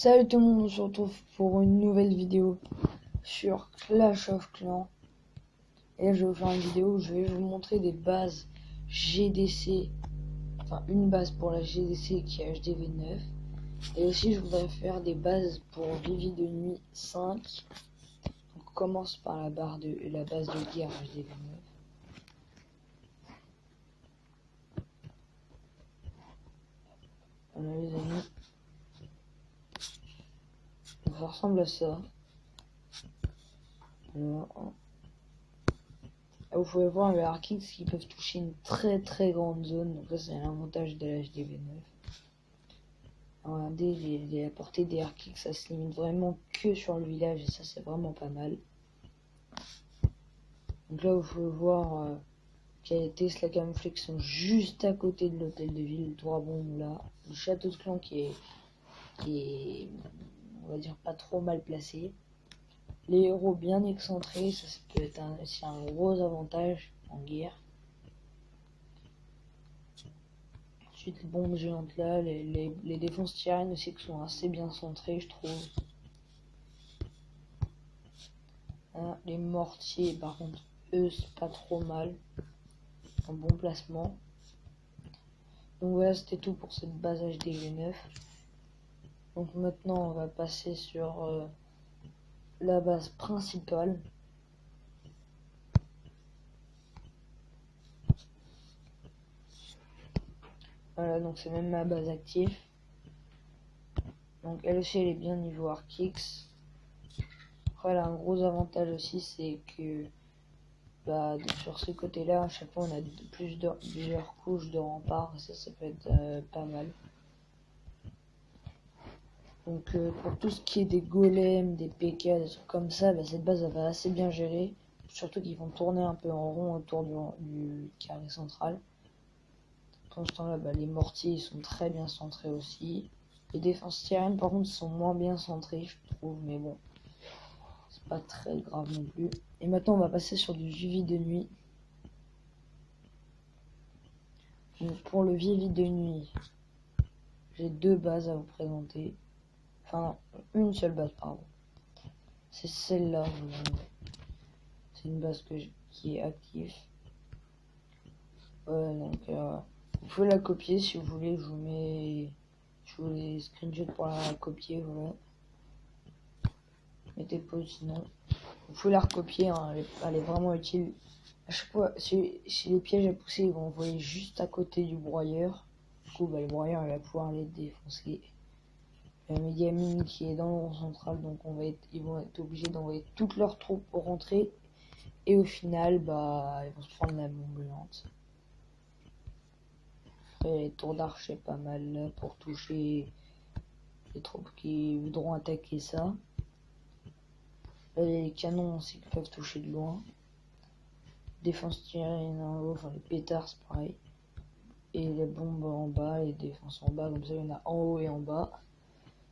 Salut tout le monde, on se retrouve pour une nouvelle vidéo sur Clash of Clans. Et là je vais vous faire une vidéo où je vais vous montrer des bases GDC. Enfin une base pour la GDC qui est HDV9. Et aussi je voudrais faire des bases pour Vivi de nuit 5. Donc on commence par la base de guerre HDV9. Voilà les amis. Ça ressemble à ça. Alors, vous pouvez voir les Arkix qui peuvent toucher une très grande zone. Donc ça c'est l'avantage de la HDV9. Regardez, la portée des Arkix, ça se limite vraiment que sur le village et ça c'est vraiment pas mal. Donc là vous pouvez voir qu'il y a les Tesla camouflés qui sont juste à côté de l'hôtel de ville, le Dragon là, le château de clan qui est on va dire pas trop mal placé. Les héros bien excentrés, ça peut être aussi un gros avantage en guerre. Ensuite les bombes géantes là, les défenses tyrènes aussi qui sont assez bien centrées je trouve. Hein, les mortiers par contre eux c'est pas trop mal. Un bon placement. Donc voilà c'était tout pour cette base HDV9. Donc maintenant on va passer sur la base principale. Voilà donc c'est même ma base active. Donc elle aussi elle est bien niveau Arkix. Après elle a un gros avantage aussi c'est que sur ce côté là à chaque fois on a plusieurs couches de remparts et ça peut être pas mal. Donc pour tout ce qui est des golems, des PK, des trucs comme ça, cette base elle va assez bien gérer. Surtout qu'ils vont tourner un peu en rond autour du carré central. Pendant ce temps-là, les mortiers ils sont très bien centrés aussi. Les défenses tyrènes par contre sont moins bien centrées je trouve, mais bon, c'est pas très grave non plus. Et maintenant on va passer sur du Vivi de nuit. Donc pour le Vivi de nuit, j'ai deux bases à vous présenter. Enfin non, une seule base pardon. C'est celle-là. C'est une base qui est active. Voilà, donc vous pouvez la copier si vous voulez. Je vous les screenshots pour la copier. Voilà. Mettez pause sinon. Vous pouvez la recopier, hein, elle est vraiment utile. À chaque fois, si les pièges à pousser ils vont envoyer juste à côté du broyeur. Du coup, le broyeur il va pouvoir les défoncer. Il y a Mediamine qui est dans le rond central, donc ils vont être obligés d'envoyer toutes leurs troupes pour rentrer. Et au final, ils vont se prendre la bombe géante. Après, les tours d'archer pas mal là pour toucher les troupes qui voudront attaquer ça. Là, les canons aussi qui peuvent toucher de loin. Défense tyrène en haut, enfin les pétards c'est pareil. Et les bombes en bas, les défenses en bas, comme ça il y en a en haut et en bas.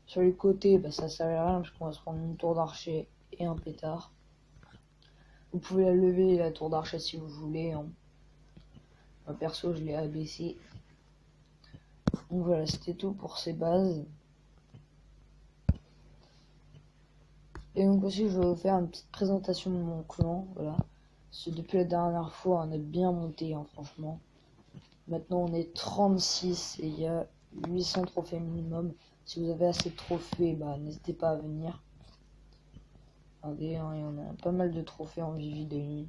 Sur les côtés, ça sert à rien parce qu'on va se prendre une tour d'archer et un pétard. Vous pouvez la lever la tour d'archer si vous voulez. Hein. Moi, perso je l'ai abaissé. Donc voilà, c'était tout pour ces bases. Et donc aussi je vais vous faire une petite présentation de mon clan. Voilà. Parce que depuis la dernière fois on est bien monté hein, franchement. Maintenant on est 36 et il y a 800 trophées minimum. Si vous avez assez de trophées, n'hésitez pas à venir. Regardez, hein, il y en a pas mal de trophées en Vivi de nuit.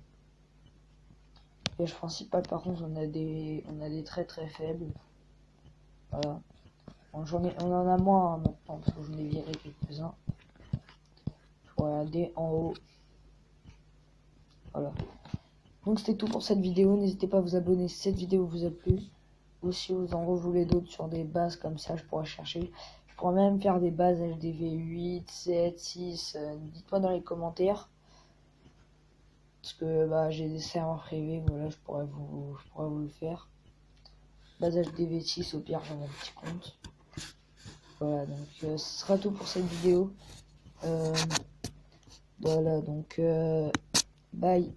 Piège principal par contre on a des très faibles. Voilà. Bon, on en a moins hein, maintenant parce que j'en ai viré quelques-uns. Regardez en haut. Voilà. Donc c'était tout pour cette vidéo. N'hésitez pas à vous abonner si cette vidéo vous a plu. Ou si vous en voulez d'autres sur des bases comme ça, je pourrais chercher. Je pourrais même faire des bases HDV 8, 7, 6. Dites-moi dans les commentaires. Parce que j'ai des serveurs privés, voilà, je pourrais vous le faire. Base HDV 6 au pire, j'ai mon petit compte. Voilà, donc ce sera tout pour cette vidéo. Voilà, donc bye.